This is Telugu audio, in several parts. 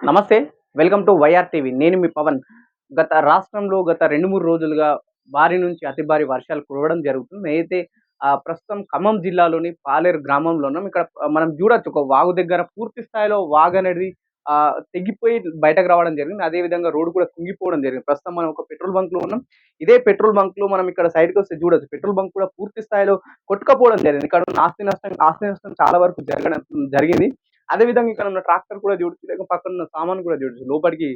నమస్తే. Welcome to YR TV. నేను మీ పవన్. రాష్ట్రంలో గత 2, 3 రోజులుగా భారీ నుంచి అతి భారీ వర్షాలు కురవడం జరుగుతుంది. అయితే ప్రస్తుతం ఖమ్మం జిల్లాలోని పాలేరు గ్రామంలో ఉన్నాం. ఇక్కడ మనం చూడొచ్చు ఒక వాగు దగ్గర పూర్తి స్థాయిలో వాగనేది తెగిపోయి బయటకు రావడం జరిగింది. అదే విధంగా రోడ్ కూడా కుంగిపోవడం జరిగింది. ప్రస్తుతం మనం ఒక పెట్రోల్ బంక్‌లో ఉన్నాం. ఇదే పెట్రోల్ బంక్‌లో మనం ఇక్కడ సైడ్‌కొస్తే చూడొచ్చు. పెట్రోల్ బంక్ కూడా పూర్తి స్థాయిలో కొట్టుకపోవడం జరిగింది. ఇక్కడ ఉన్న ఆస్తి నష్టం చాలా వరకు జరిగింది. అదే విధంగా ఇక్కడ ఉన్న ట్రాక్టర్ కూడా చూడొచ్చు. లేక పక్కన ఉన్న సామాను కూడా చూడొచ్చు. లోపలికి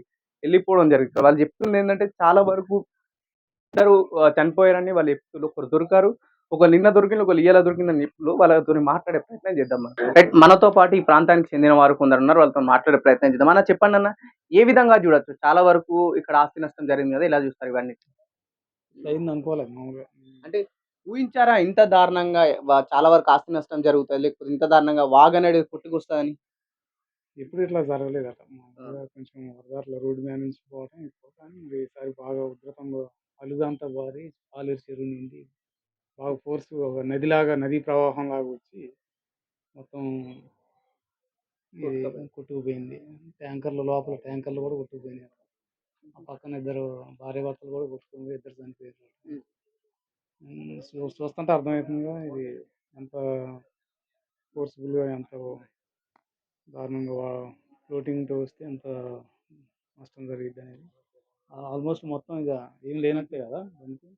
వెళ్ళిపోవడం జరుగుతుంది. వాళ్ళు చెప్తుందేంటంటే చాలా వరకు అందరూ చనిపోయారని వాళ్ళు చెప్తున్నారు. ఒకరు దొరికారు. ఒకళ్ళు నిన్న దొరికిండ్రు. ఒకళ్ళు ఇయాల దొరికిందని చెప్తున్నారు. వాళ్ళతోని మాట్లాడే ప్రయత్నం చేద్దాం మనం. రైట్, మనతో పాటు ఈ ప్రాంతానికి చెందిన వారు కొందరున్నారు. వాళ్ళతో మాట్లాడే ప్రయత్నం చేద్దాం. అన్న చెప్పండన్న, ఏ విధంగా చూడొచ్చు? చాలా వరకు ఇక్కడ ఆస్తి నష్టం జరిగింది కదా! ఎలా చూస్తారు ఇవన్నీ? అయిందనుకోలేదు మామూలుగా. అంటే ఊహించారా ఇంత దారుణంగా చాలా వరకు ఆస్తి నష్టం జరుగుతది? లేకపోతే ఇంత దారుణంగా వాగనేది కొట్టుకొస్తదని? ఎప్పుడు ఇట్లా జరగలేదట. మామూలుగా కొంచెం వరదలు రోడ్డు మీద నుంచి పోవడం ఎక్కువ. కానీ ఈసారి బాగా ఉధృతంగా అలుగంతా పారి పాలేరు చెరువు నిండి బాగా ఫోర్స్ ఒక నది ప్రవాహంలాగా వచ్చి మొత్తం ఇది కొట్టుకుపోయింది. లోపల ట్యాంకర్లు కూడా కొట్టుకుపోయినాయి. ఆ పక్కన ఇద్దరు భార్యాభర్తలు కూడా కొట్టుకుని ఇద్దరు చనిపోయారు. చూస్తుంటే అర్థమవుతుందిగా ఇది ఎంత ఫోర్స్‌ఫుల్‌గా ఎంత దారుణంగా ఫ్లోటింగ్‌తో వస్తే ఎంత నష్టం జరిగిద్దనేది. ఆల్మోస్ట్ మొత్తం ఇక ఏం లేనట్టే కదా దానికి.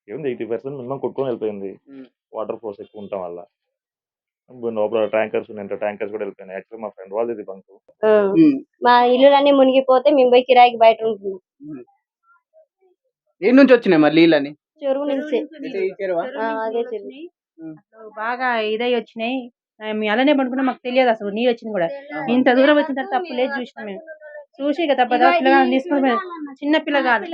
ఏముంది 80% మినిమం కొట్టుకొని వెళ్ళిపోయింది. వాటర్ ఫోర్స్ ఎక్కువ ఉండటం వల్ల. లోపల ట్యాంకర్స్ ఉన్నాయి. ట్యాంకర్స్ కూడా వెళ్ళిపోయినాయి. యాక్చువల్లీ మా ఫ్రెండ్ వాళ్ళది బంకు. మా ఇల్లులన్నీ మునిగిపోతే మేము పోయి కిరాయికి బయట ఉంటున్నాం. ఏ నుంచి వచ్చినాయి మరి నీళ్ళని? చెరువు నుంచి. అదే బాగా ఇదై వచ్చినాయి. మేము అలానే పడుకున్నాం. మాకు తెలియదు అసలు నీళ్ళు వచ్చింది కూడా. ఇంత దూరం వచ్చిన తర్వాత తప్పులేదు చూసినాం మేము. చూసి ఇక తప్పదా పిల్లగాలను తీసుకొని చిన్న పిల్లగాడు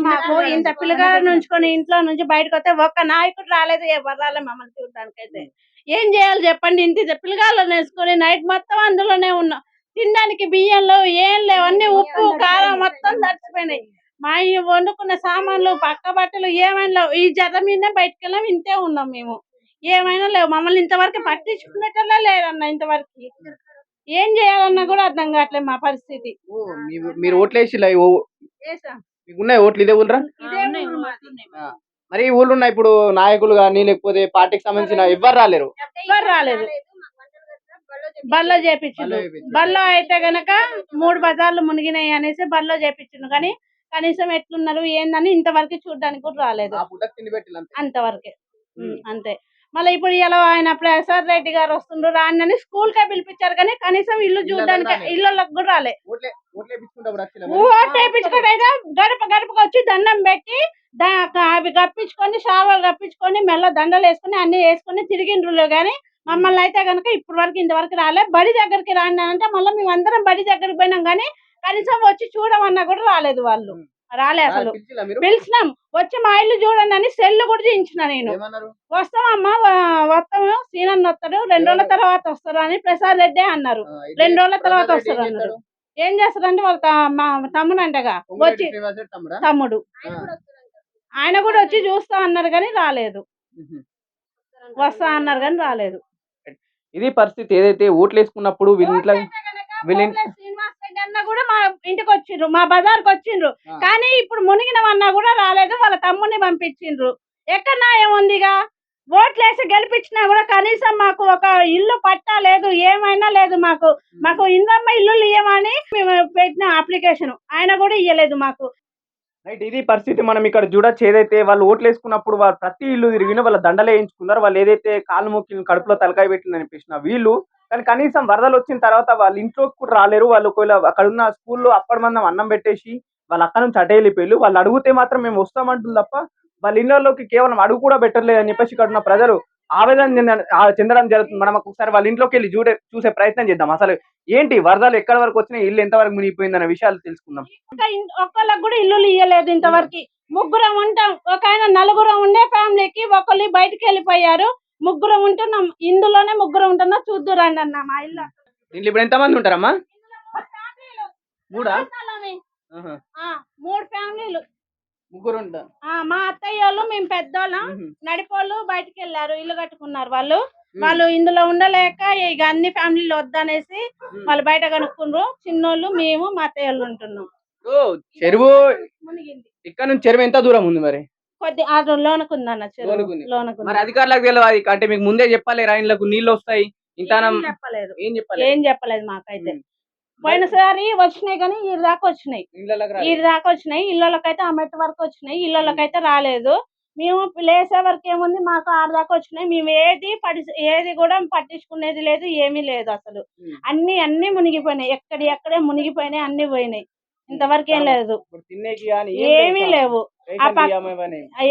మాకు ఇంత పిల్లగాడు ఉంచుకొని ఇంట్లో నుంచి బయటకు వస్తే ఒక్క నాయకుడు రాలేదు. ఎవరు రాలే మమ్మల్ని చూడడానికి. అయితే ఏం చేయాలి చెప్పండి? ఇంటి పిల్లగాళ్ళని వేసుకొని నైట్ మొత్తం అందులోనే ఉన్నాం. తినడానికి బియ్యంలో ఏం లేవు, అన్ని ఉప్పు కారం మొత్తం తడిచిపోయినాయి. మా వండుకున్న సామాన్లు పక్క బట్టలు ఏమైనా లేవు. ఈ జర మీద బయటకు వెళ్ళాం. ఇంతే ఉన్నాం మేము. ఏమైనా లేవు. మమ్మల్ని ఇంతవరకు పట్టించుకునేటోళ్ళే లేరన్న. ఇంతవరకు ఏం చేయాలన్నా కూడా అర్థం కావట్లేదు మా పరిస్థితి. మీరు ఓట్లేసిలా? మీకున్నాయి ఓట్లు? ఇదే ఊళ్ళరా? మరి ఈ ఊళ్ళో ఉన్నాయి ఇప్పుడు నాయకులు కానీ లేకపోతే పార్టీకి సంబంధించిన ఎవ్వరు రాలేరు. బల్లో చేపించిండు. బల్లో అయితే గనక 3 బజార్లు మునిగినాయి అనేసి బల్లో చేపించిండు. కానీ కనీసం ఎట్లున్నారు ఏందని ఇంతవరకు చూడడానికి కూడా రాలేదు. అంతవరకే. అంతే. మళ్ళీ ఇప్పుడు ఇలా ఆయన ప్రసాద్ రెడ్డి గారు వస్తుండ్రు రాని స్కూల్ కే పిలిపించారు. కానీ కనీసం ఇల్లు చూడడానికి ఇళ్ళకి కూడా రాలే. ఓట్ వేయించుకుంటే గడప గడపకు వచ్చి దండం పెట్టి అవి కప్పించుకొని షావాలు కప్పించుకొని మెల్ల దండలు వేసుకుని అన్ని వేసుకుని తిరిగిండ్రులో. గానీ మమ్మల్ని అయితే గనక ఇప్పటి వరకు ఇంతవరకు రాలే. బడి దగ్గరికి రాండి అంటే మళ్ళీ మేము అందరం బడి దగ్గరికి పోయినాం. కానీ కనీసం వచ్చి చూడమన్నా కూడా రాలేదు. వాళ్ళు రాలే అసలు. పిలిచినాం వచ్చి మా ఇల్లు చూడండి అని సెల్లు కూడా చేయించిన. నేను వస్తామమ్మా వస్తాము, సీనన్న వస్తాడు, 2 రోజుల తర్వాత వస్తారు అని ప్రసాద్ రెడ్డి అన్నారు. 2 రోజుల తర్వాత వస్తారు అన్నారు. ఏం చేస్తారంటే వాళ్ళ మా తమ్ముడు అంటగా వచ్చి తమ్ముడు ఆయన కూడా వచ్చి చూస్తా అన్నారు కానీ రాలేదు. వస్తా అన్నారు కానీ రాలేదు. ఇది పరిస్థితి. ఏదైతే ఓట్లు వేసుకున్నప్పుడు శ్రీనివాస్ రెడ్డి అన్న కూడా మా ఇంటికి వచ్చిండ్రు, మా బజార్కి వచ్చిండ్రు. కానీ ఇప్పుడు మునిగినవన్నా కూడా రాలేదు. వాళ్ళ తమ్ముడిని పంపించిండ్రు. ఎక్కడ న్యాయం ఉందిగా? ఓట్లేసి గెలిపించినా కూడా కనీసం మాకు ఒక ఇల్లు పట్టా లేదు, ఏమైనా లేదు. మాకు ఇందమ్మ ఇల్లు ఇవ్వమని మేము పెట్టిన అప్లికేషన్, ఆయన కూడా ఇవ్వలేదు మాకు. రైట్, ఇది పరిస్థితి. మనం ఇక్కడ చూడొచ్చు. ఏదైతే వాళ్ళు ఓట్లు వేసుకున్నప్పుడు వాళ్ళు ప్రతి ఇల్లు తిరిగిన వాళ్ళ దండలు వేయించుకున్నారు. వాళ్ళు ఏదైతే కాలు మొక్కి కడుపులో తలకాయ పెట్టింది అనిపించిన వీళ్ళు, కానీ కనీసం వరదలు వచ్చిన తర్వాత వాళ్ళ ఇంట్లోకి కూడా రాలేరు. వాళ్ళు ఒకవేళ అక్కడ ఉన్న స్కూల్లో అప్పటి మందం అన్నం పెట్టేసి వాళ్ళు అక్కడ నుంచి అటే వెళ్ళిపోయారు. వాళ్ళు అడిగితే మాత్రం మేము వస్తామంటుంది తప్ప వాళ్ళ ఇళ్లలోకి కేవలం అడుగు కూడా పెట్టలేదు అని చెప్పేసి ఇక్కడ ఉన్న ప్రజలు ఆవేదన చెందడం జరుగుతుంది. మనం ఒకసారి వాళ్ళ ఇంట్లోకి వెళ్ళి చూసే ప్రయత్నం చేద్దాం. అసలు ఏంటి వరదలు ఎక్కడి వరకు వచ్చినాయి, ఇల్లు ఎంతవరకు మునిగిపోయింది అనే విషయాలు తెలుసుకుందాం. ఒక్కళ్ళకి కూడా ఇల్లు ఇవ్వలేదు ఇంతవరకు. ముగ్గురం ఉంటాం. ఒక ఆయన 4 ఉండే ఫ్యామిలీకి ఒకళ్ళు బయటకు వెళ్ళిపోయారు. ముగ్గురం ఉంటున్నాం. ఇందులోనే ముగ్గురం ఉంటున్నాం. చూద్దురండి అన్న మా ఇల్లు. దీంట్లో ఇప్పుడు ఎంతమంది ఉంటారమ్మా? 3 ఫ్యామిలీలు. ముగ్గురు ఉంటారు. మా అత్తయ్య వాళ్ళు మేము పెద్దోళ్ళం. నడిపోళ్ళు బయటకు వెళ్ళారు, ఇల్లు కట్టుకున్నారు వాళ్ళు. వాళ్ళు ఇందులో ఉండలేక ఇక అన్ని ఫ్యామిలీలు వద్దనేసి వాళ్ళు బయట కనుక్కుండ్రు. చిన్నోళ్ళు మేము మా అత్తయ్య వాళ్ళు ఉంటున్నాం. ఓ, చెరువు మునిగింది ఇక్కడ నుంచి చెరువు ఎంత దూరం ఉంది మరి? కొద్ది ఆటో లోనకుందన్న చెరువు లోనుకుంది. లోనకుంది. మరి అధికారులకు తెలియదు అంటే మీకు ముందే చెప్పాలి రైన్లకు నీళ్ళు వస్తాయి ఇంతనం ఏం చెప్పలేదు ఏం చెప్పాలి? ఏం చెప్పలేదు మాకైతే. పోయినసారి వచ్చినాయి కానీ ఈ దాకా వచ్చినాయి, ఇళ్ళకి ఈ దాకా వచ్చినాయి. ఇళ్ళకైతే ఆ మెట్టు వరకు వచ్చినాయి, ఇళ్ళకైతే రాలేదు. మేము లేసే వరకు ఏముంది, మాకు ఆరు దాకా వచ్చినాయి. మేము ఏది కూడా పట్టించుకునేది లేదు, ఏమీ లేదు అసలు. అన్ని మునిగిపోయినాయి, ఎక్కడే మునిగిపోయినాయి, అన్ని పోయినాయి. ఇంతవరకు ఏం లేదు, ఏమీ లేవు,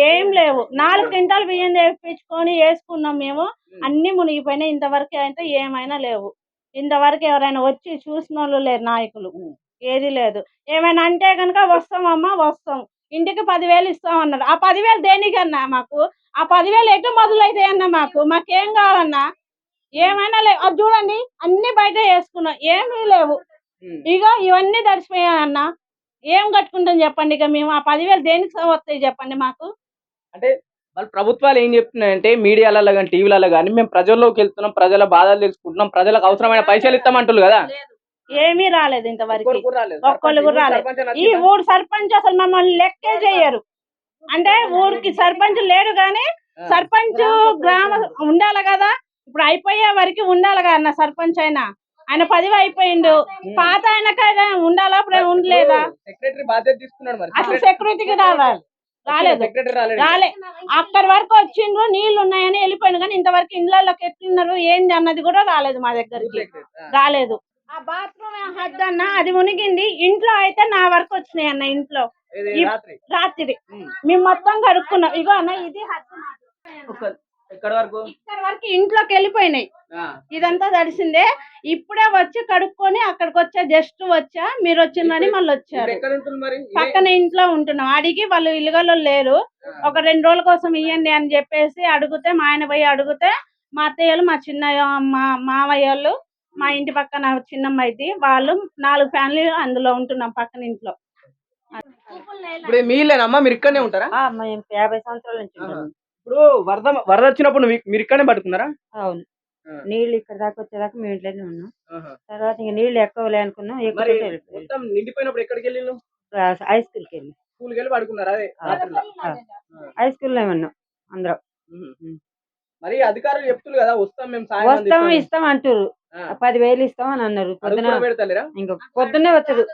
ఏం లేవు. 4 క్వింటాలు బియ్యం తెప్పించుకొని వేసుకున్నాం మేము, అన్ని మునిగిపోయినాయి. ఇంతవరకు అయితే ఏమైనా లేవు. ఇంతవరకు ఎవరైనా వచ్చి చూసిన వాళ్ళు లేరు, నాయకులు ఏది లేదు. ఏమైనా అంటే కనుక వస్తామమ్మా వస్తాం, ఇంటికి 10,000 ఇస్తామన్నారు. ఆ 10,000 దేనికన్నా మాకు? ఆ 10,000 ఎటు మొదలైతాయన్నా? మాకేం కావాలన్నా? ఏమైనా లేవు. అది చూడండి, అన్ని బయట వేసుకున్నాం, ఏమీ లేవు. ఇక ఇవన్నీ తడిసిపోయాయన్నా, ఏం కట్టుకుంటాం చెప్పండి? ఇక మేము ఆ 10,000 దేనికి వస్తాయి చెప్పండి మాకు? అంటే వాళ్ళ ప్రభుత్వాలు ఏం చెప్తున్నాయంటే మీడియాలలో కానీ టీవీలలో కానీ మేము ప్రజల్లోకి వెళ్తున్నాం, ప్రజల బాధలు తెలుసుకుంటున్నాం, ప్రజలకు అవసరమైన పైసలు ఇస్తామంటున్నారు కదా, ఏమీ రాలేదు ఇంతవరకు, ఒక్కరు కూడా రాలేదు. ఒక్కళ్ళు కూడా రాలేదు. సర్పంచ్ అని ఈ ఊరు సర్పంచ్ అసలు మమ్మల్ని లెక్కే చెయ్యరు. అంటే ఊరికి సర్పంచ్ లేడు కానీ సర్పంచ్ గ్రామ ఉండాలి కదా, ఇప్పుడు అయిపోయే వరకు ఉండాలి కదా అన్న సర్పంచ్ అయినా. ఆయన 10 అయిపోయిండు, పాత ఆయనకైనా ఉండాలా, ఉండలేదా? సెక్రటరీ బాధ్యత తీసుకున్నాడు మరి. అసలు సెక్యూరిటీకి రాలేదు, సెక్రటరీ రాలే. అక్కడి వరకు వచ్చిండ్రు, నీళ్లు ఉన్నాయని వెళ్ళిపోయిండు కానీ ఇంతవరకు ఇండ్లలోకి ఎట్లున్నారు ఏంది అన్నది కూడా రాలేదు మా దగ్గరికి, రాలేదు. ఆ బాత్రూమ్ హద్దు అన్న అది మునిగింది, ఇంట్లో అయితే నా వరకు వచ్చినాయి అన్న. ఇంట్లో రాత్రి మేము మొత్తం కడుక్కున్నాం. ఇగో అన్న ఇది హద్దు, ఇక్కడ వరకు ఇంట్లోకి వెళ్ళిపోయినాయి. ఇదంతా తడిసిందే. ఇప్పుడే వచ్చి కడుక్కొని అక్కడికి వచ్చా, జస్ట్ వచ్చా, మీరు వచ్చిందని మళ్ళీ వచ్చారు. పక్కన ఇంట్లో ఉంటున్నాం. అడిగి వాళ్ళు ఇల్లుగల్లో లేరు, ఒక 2 రోజుల కోసం ఇవ్వండి అని చెప్పేసి అడిగితే, మా ఆయన పోయి అడిగితే, మా అత్తయ్యలు, మా మా మావయ్యలు, మా ఇంటి పక్కన చిన్నమ్మైది, వాళ్ళు 4 ఫ్యామిలీలు అందులో ఉంటున్నాం పక్కన ఇంట్లో. ఇప్పుడు మీలేనమ్మా, మీరు ఇక్కడనే ఉంటారా? మేము 50 సంవత్సరాల నుంచి ఉన్నాము. ఇప్పుడు వరద వచ్చినప్పుడు మీరు ఇక్కడనే పడుకున్నారా? అవును, నీళ్లు ఇక్కడ దాకా వచ్చేదాకా మేము ఇంట్లోనే ఉన్నాం. తర్వాత ఇంకా నీళ్లు ఎక్కువ అనుకున్నాం, మొత్తం నిండిపోయినప్పుడు ఎక్కడికి వెళ్ళి? హై స్కూల్కి వెళ్ళి స్కూల్కి వెళ్ళి పడుకున్నారా? అదే హై స్కూల్లో ఉన్నాం అందరం. మరి అధికారులు చెప్తున్నారు కదా వస్తాం మేము ఇస్తాం అంటారు, 10,000 ఇస్తాం అని అన్నారు. పొద్దున పెడతలేరా? ఇంకా పొద్దున్నే వచ్చారు,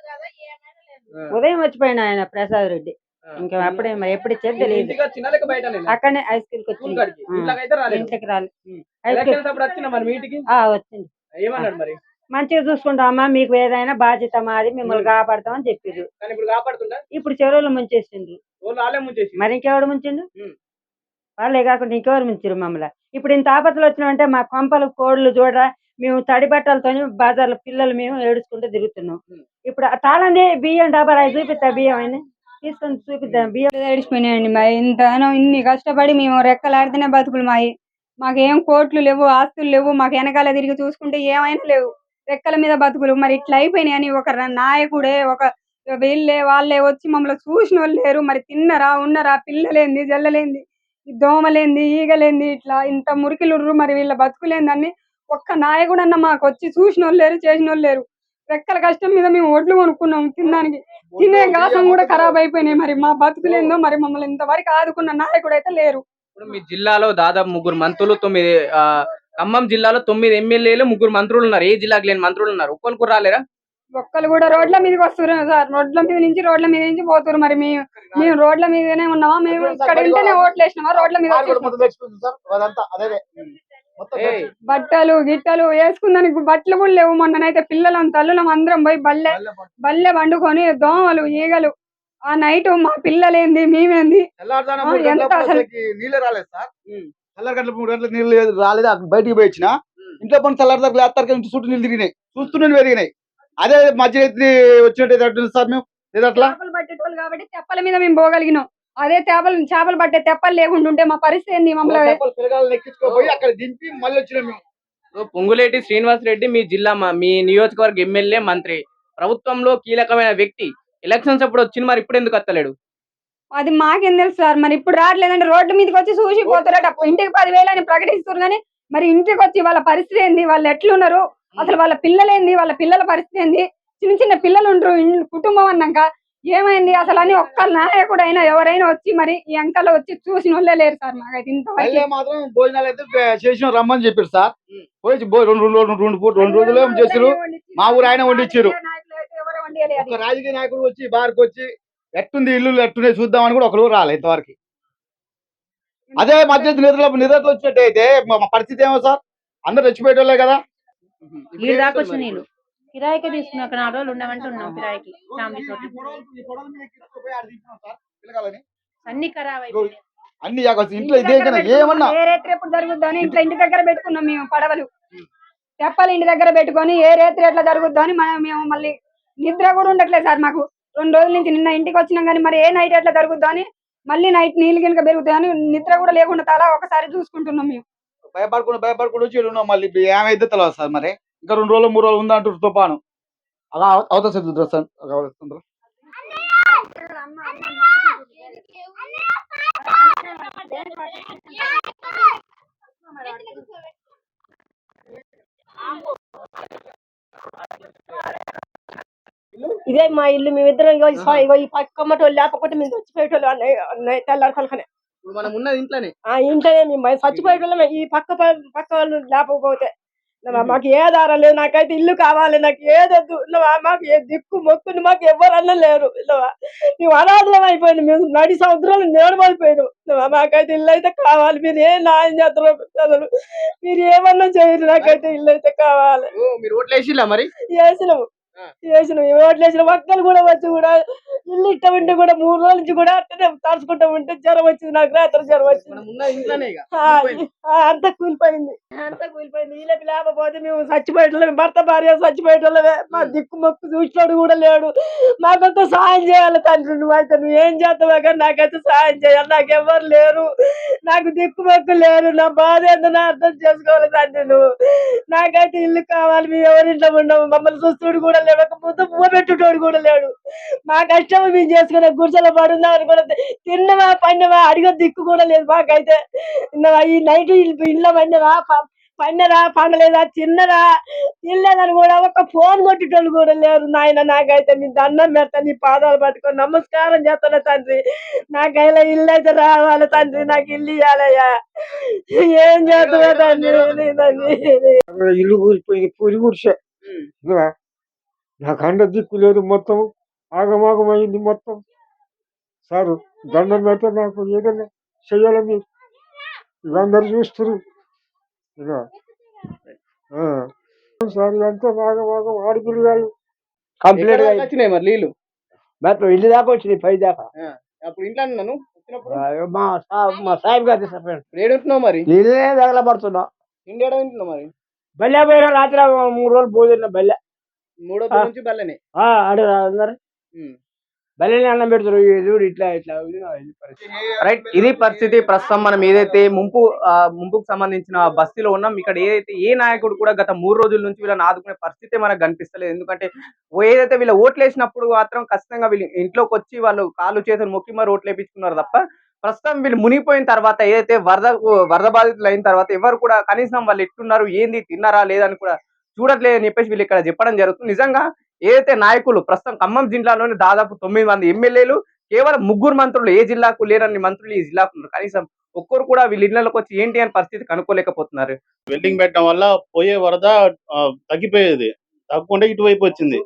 ఉదయం వచ్చిపోయిన ఆయన ప్రసాద్ రెడ్డి. ఇంకా అప్పుడే మరి ఎప్పుడు ఇచ్చేది తెలియదు. అక్కడనే హై స్కూల్కి వచ్చింది, ఇంటికి రాలేదు. వచ్చింది. మంచిగా చూసుకుంటామమ్మా, మీకు ఏదైనా బాధ్యత మాది, మిమ్మల్ని కాపాడుతామని చెప్పారు. ఇప్పుడు చెరువులు ముంచేసిండ్రు, మరి ఇంకెవడు ముంచిండు? వాళ్ళే కాకుండా ఇంకెవరు ముంచారు మమ్మల్ని? ఇప్పుడు ఇంత ఆపత్తులు వచ్చినామంటే మా కొంపలు కోళ్ళు చూడరా, మేము తడి బట్టలతో బజార్లో పిల్లలు మేము ఏడుచుకుంటూ తిరుగుతున్నాం. ఇప్పుడు తాళండి, బియ్యం డబ్బా చూపిస్తా, బియ్యం అయినా తీసుకొని చూపిద్దాం. బియ్యం ఏడిచిపోయినాయండి. మరి ఇంతగానో ఇన్ని కష్టపడి మేము రెక్కలాడితేనే బతుకులు మాకేం కోట్లు లేవు, ఆస్తులు లేవు, మాకు వెనకాల తిరిగి చూసుకుంటే ఏమైనా లేవు, రెక్కల మీద బతుకులు. మరి ఇట్లా అయిపోయినాయి అని ఒక నాయకుడే, ఒక వీళ్ళే వాళ్ళే వచ్చి మమ్మల్ని చూసిన వాళ్ళు లేరు. మరి తిన్నరా, ఉన్నరా, పిల్లలేంది, జల్లలేంది, దోమలేంది, ఈగలేంది, ఇట్లా ఇంత మురికిలుర్రు, మరి వీళ్ళ బతుకులేందని ఒక్క నాయకుడు అన్న మాకు వచ్చి చూసిన వాళ్ళు లేరు, చేసిన వాళ్ళు లేరు. రెక్కల కష్టం మీద మేము ఒడ్లు కొనుక్కున్నాం తినడానికి, తినే గాసం కూడా ఖరాబ్ అయిపోయినాయి. మరి మా బతుకులేందో, మరి మమ్మల్ని ఇంతవరకు ఆదుకున్న నాయకుడు అయితే లేరు. ఇప్పుడు మీ జిల్లాలో దాదాపు 3 మంత్రులు, 9 ఖమ్మం జిల్లాలో 9 ఎమ్మెల్యేలు, 3 మంత్రులు ఉన్నారు. ఏ జిల్లాకు లేని మంత్రులు ఉన్నారు. ఒక్కరు రాలేరా? ఒక్కరు కూడా రోడ్ల మీదకి వస్తున్నారు సార్, రోడ్ల మీద నుంచి పోతున్నారు. మరి మేము రోడ్ల మీదనే ఉన్నామా? మేము ఇక్కడ ఇంటనే ఓట్లు వేసినామా? రోడ్ల మీద బట్టలు గిట్టలు వేసుకుందానికి బట్టలు కూడా లేవు. మొన్ననైతే పిల్లలం తల్లులం అందరం పోయి బల్లె వండుకొని దోమలు ఈగలు ఆ నైట్ మా పిల్లలేంది మేమేంది ఎంత అసలు నీళ్ళే రాలేదు సార్. 3 గంటలకు నీళ్ళు రాలేదు. బయటికి పోయి వచ్చిన ఇంట్లో పని తెల్లారి లేస్తారు, ఇంటి చుట్టూ నీళ్ళు తిరిగినాయి, చూస్తూనే పెరిగినాయి. అదే మధ్య వచ్చినట్టు సార్ మేము చేపలు పట్టేటోళ్ళు కాబట్టి తెప్పల మీద మేము పోగలిగినాం. అదే చేపలు పట్టే తెప్పలు లేకుండా ఉంటే మా పరిస్థితి ఏంది? మమ్మల్ని ఎక్కించుకోపోయి అక్కడ దింపి మళ్ళీ వచ్చినాం మేము. పొంగులేటి శ్రీనివాస్ రెడ్డి మీ జిల్లా మీ నియోజకవర్గ ఎమ్మెల్యే, మంత్రి, ప్రభుత్వంలో కీలకమైన వ్యక్తి. ఎలక్షన్స్ అప్పుడు వచ్చింది, మరి ఇప్పుడు ఎందుకు వస్తలేడు? అది మాకేం తెలుసు సార్. మరి ఇప్పుడు రావట్లేదంటే రోడ్ల మీదకి వచ్చి చూసిపోతారట. ఇంటికి 10,000 అని ప్రకటిస్తారు కానీ మరి ఇంటికి వచ్చి వాళ్ళ పరిస్థితి ఏంది, వాళ్ళు ఎట్లున్నారు, అసలు వాళ్ళ పిల్లలేంది, వాళ్ళ పిల్లల పరిస్థితి ఏంది, చిన్న చిన్న పిల్లలు ఉండరు కుటుంబం అన్నాక ఏమైంది అసలు అని ఒక్క నాయకుడు అయినా ఎవరైనా వచ్చి మరి ఈ అంకలో వచ్చి చూసిన వాళ్ళే లేరు సార్. మాకైతే ఇంతవరకు మాత్రం భోజనాలు అయితే చేసిన రమ్మని చెప్పారు సార్. పోయి రెండు రోజులు ఏం చేసారు, మా ఊరు ఆయన వండిచ్చారు. ఒక రాజకీయ నాయకుడు వచ్చి బార్కి వచ్చి ఎట్టుంది ఇల్లు ఎట్టుండే చూద్దామని కూడా ఒకరు రాలేదు ఇంతవరకు. అదే మధ్య నిద్రలు వచ్చినట్టు అయితే మా పరిస్థితి ఏమో సార్, అందరు చచ్చిపోయేటోళ్ళే కదా. వీడి దాకా వచ్చిన నీళ్ళు కిరాయికే తీసుకున్నాం. ఒక 4 రోజులు ఉండమంటే ఉన్నాం కిరాయికి ఫ్యామిలీ తోటి. అన్ని ఖరాబ్ అయిపోయింది. అన్ని ఇంట్లో ఇదే ఏమన్నా ఏ రేత్రి ఎప్పుడు జరుగుద్దని ఇంట్లో ఇంటి దగ్గర పెట్టుకున్నాం మేము పడవలు తెప్పలు ఇంటి దగ్గర పెట్టుకొని ఏ రేత్రి ఎట్లా జరుగుద్దని మేము మళ్ళీ నిద్ర కూడా ఉండట్లేదు సార్. మాకు 2 రోజుల నుంచి నిన్న ఇంటికి వచ్చినాం కానీ మరి ఏ నైట్ ఎట్లా జరుగుద్దని మళ్ళీ నైట్ నీళ్ళు గినక పెరుగుతాయని నిద్ర కూడా లేకుండా తలా ఒకసారి చూసుకుంటున్నాం మేము. భయపడుకుంటూ వచ్చి ఉన్నాం. మళ్ళీ ఏమైతే తెలియదు సార్. మరి ఇంకా 2 రోజులు 3 రోజులు ఉందంటారు తుఫాను. అలా అవుతుంది సార్ చూద్దాం సార్. ఇదే మా ఇల్లు. మేమిద్దరం ఈ పక్కమ్మటోళ్ళు లేకపోతే మేము చచ్చిపోయేటోళ్ళు అన్నయ్య తెల్లారి కలకనే మనం ఉన్నది ఇంట్లోనే. ఇంట్లోనే మేము చచ్చిపోయేటోళ్ళమే. ఈ పక్క వాళ్ళు లేకపోతే మాకు ఏ దారం లేదు. నాకైతే ఇల్లు కావాలి, నాకు ఏదొద్దు. మాకు ఏ దిక్కు మొక్కుని మాకు ఎవరన్నా లేరు. మేము అనాథలం అయిపోయింది. మేము నడి సముద్రాలు నేడమైపోయాను. మాకైతే ఇల్లు అయితే కావాలి. మీరు ఏ న్యాయం చేస్తారో అసలు మీరు ఏమన్నా చేయరు. నాకైతే ఇల్లు అయితే కావాలి. మీరు ఓట్లు వేసిలా మరి? వేసినాము ఓట్లు వేసిన ఒక్కరు కూడా వచ్చి కూడా ఇల్లు ఇట్ట ఉంటే కూడా 3 రోజుల నుంచి కూడా అట్టనే తడుచుకుంటా ఉంటే జ్వరం వచ్చింది. నాకు రాత్రి జ్వరం వచ్చింది. అంతా కూలిపోయింది. వీళ్ళకి లేకపోతే మేము చచ్చిపోయేటోళ్ళమే. భర్త భార్య చచ్చిపోయేటోళ్ళమే. మా దిక్కు మొక్కు చూసినోడు కూడా లేడు. మాకంతా సాయం చేయాలి తండ్రి. నువ్వైతే నువ్వు ఏం చేస్తావా కానీ నాకైతే సాయం చేయాలి. నాకు ఎవరు లేరు, నాకు దిక్కు మొక్కు లేరు. నా బాధ ఏందో అర్థం చేసుకోవాలి తండ్రి. నువ్వు నాకైతే ఇల్లు కావాలి. మేము ఎవరింట్లో ఉండవు. మమ్మల్ని చూస్తుడు కూడా లేడు. ఒక ముద్ద పువ్వు పెట్టుటోడు కూడా లేడు. మా కష్టం మేము చేసుకునే గుడిసెలో పడుందామని కూడా తిన్నవా పన్నవా అడిగే దిక్కు కూడా లేదు మాకైతే. ఈ నైట్ ఇళ్ళ పన్నరా పండలేదా తిన్నరా తినలేదని కూడా ఒక ఫోన్ కొట్టేటోళ్ళు కూడా లేరు. నాయన నాకైతే మీ దండం పెడతా, నీ పాదాలు పట్టుకొని నమస్కారం చేస్తాను తండ్రి. నాకైనా ఇల్లు అయితే రావాలి తండ్రి. నాకు ఇల్లు ఇవ్వాలయ్యా. ఏం చేస్తున్నా తండ్రి. ఇల్లు కూలిపోయింది, పూరి గుడిసె. నాకు అండ దిక్కు లేదు, మొత్తం ఆగమాగమైంది మొత్తం. సారు దండం పెడితే నాకు ఏదైనా చెయ్యాలని వీళ్ళందరూ చూస్తున్నారు. సార్ అంతా ఆగమాగం ఆడపిల్లలు కంప్లీట్ గా వచ్చినాయి మరి నీళ్ళు. మొత్తం ఇల్లు దాకా వచ్చినాయి, పై దాకా. అప్పుడు ఇంట్లో ఉన్నాను వచ్చినప్పుడు మా సాహిబ్ గారి చెప్పండి. ఏడుంటున్నావు మరి? ఇల్లే తగలబడుతున్నా. ఇండి ఏడ ఉంటున్నావు మరి? బల్లె పోయినా రాత్రి 3 రోజులు పోతున్నా. బల్లె 3వ తేదీ నుంచి బల్లనే. అడే అందరు బల్లెని అన్నం పెడతారు. చూడు ఇట్లా ఇట్లా రైట్. ఇది పరిస్థితి. ప్రస్తుతం మనం ఏదైతే ముంపుకు సంబంధించిన బస్తీలో ఉన్నాం. ఇక్కడ ఏదైతే ఏ నాయకుడు కూడా గత 3 రోజుల నుంచి వీళ్ళని ఆదుకునే పరిస్థితి మనకు కనిపిస్తలేదు. ఎందుకంటే ఏదైతే వీళ్ళ ఓట్లు వేసినప్పుడు మాత్రం ఖచ్చితంగా వీళ్ళు ఇంట్లోకి వచ్చి వాళ్ళు కాళ్ళు చేతులు మొక్కి మరి ఓట్లు వేయించుకున్నారు తప్ప ప్రస్తుతం వీళ్ళు మునిగిపోయిన తర్వాత ఏదైతే వరద బాధితులు అయిన తర్వాత ఎవరు కూడా కనీసం వాళ్ళు ఎట్టున్నారు, ఏంది, తిన్నారా లేదని కూడా చూడట్లేదు అని చెప్పేసి వీళ్ళు ఇక్కడ చెప్పడం జరుగుతుంది. నిజంగా ఏదైతే నాయకులు ప్రస్తుతం ఖమ్మం జిల్లాలోని దాదాపు 9 మంది ఎమ్మెల్యేలు, కేవలం 3 మంత్రులు ఏ జిల్లాకు లేరన్ని మంత్రులు ఈ జిల్లాకు ఉన్నారు. కనీసం ఒక్కరు కూడా వీళ్ళ ఇళ్లలోకి వచ్చి ఏంటి అని పరిస్థితి కనుక్కోలేకపోతున్నారు. వెల్డింగ్ పెట్టడం వల్ల పోయే వరద తగ్గిపోయేది, తగ్గకుండా ఇటువైపు వచ్చింది.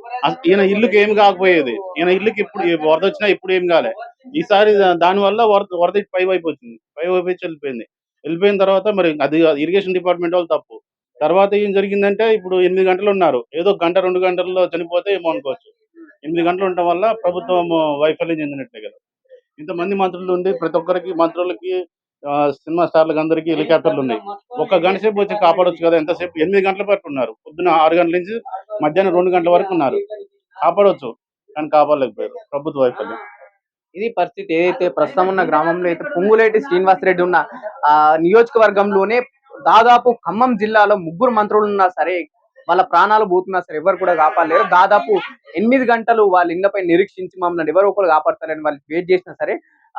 ఈయన ఇల్లుకి ఏమి కాకపోయేది. ఈయన ఇల్లుకి ఇప్పుడు వరద వచ్చినా ఇప్పుడు ఏం కాలే. ఈసారి దానివల్ల వరద పై వైపు వచ్చింది, పై వైపు వచ్చి వెళ్ళిపోయిన తర్వాత మరి అది ఇరిగేషన్ డిపార్ట్మెంట్ వాళ్ళు తప్పు. తర్వాత ఏం జరిగిందంటే ఇప్పుడు 8 గంటలు ఉన్నారు, ఏదో 1-2 గంటల్లో చనిపోతే ఏమో అనుకోవచ్చు. 8 గంటలు ఉండటం వల్ల ప్రభుత్వం వైఫల్యం చెందినట్లే కదా. ఇంతమంది మంత్రులు ఉండి ప్రతి ఒక్కరికి మంత్రులకి సినిమా స్టార్లకు అందరికీ హెలికాప్టర్లు ఉన్నాయి. 1 గంట సేపు వచ్చి కాపాడొచ్చు కదా. ఎంతసేపు 8 గంటల పాటు ఉన్నారు. పొద్దున 6 గంటల నుంచి మధ్యాహ్నం 2 గంటల వరకు ఉన్నారు. కాపాడవచ్చు కానీ కాపాడలేకపోయారు. ప్రభుత్వ వైఫల్యం. ఇది పరిస్థితి. ఏదైతే ప్రస్తుతం ఉన్న గ్రామంలో అయితే పొంగులేటి శ్రీనివాసరెడ్డి ఉన్న నియోజకవర్గంలోనే దాదాపు ఖమ్మం జిల్లాలో 3 మంత్రులు ఉన్నా సరే వాళ్ళ ప్రాణాలు పోతున్నా సరే ఎవరు కూడా కాపాడలేరు. దాదాపు 8 గంటలు వాళ్ళ ఇళ్లపై నిరీక్షించి మమ్మల్ని ఎవరు ఒకరు కాపాడతారని వాళ్ళు వెయిట్ చేసినా సరే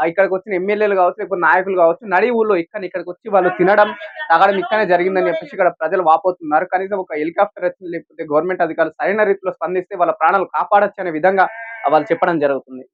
ఇక్కడికి వచ్చిన ఎమ్మెల్యేలు కావచ్చు లేకపోతే నాయకులు కావచ్చు నడి ఊళ్ళో ఇక్కడికి వచ్చి వాళ్ళు తినడం తాగడం ఇక్కడనే జరిగిందని చెప్పేసి ఇక్కడ ప్రజలు వాపోతున్నారు. కనీసం ఒక హెలికాప్టర్ వచ్చి లేకపోతే గవర్నమెంట్ అధికారులు సరైన రీతిలో స్పందిస్తే వాళ్ళ ప్రాణాలు కాపాడొచ్చు అనే విధంగా వాళ్ళు చెప్పడం జరుగుతుంది.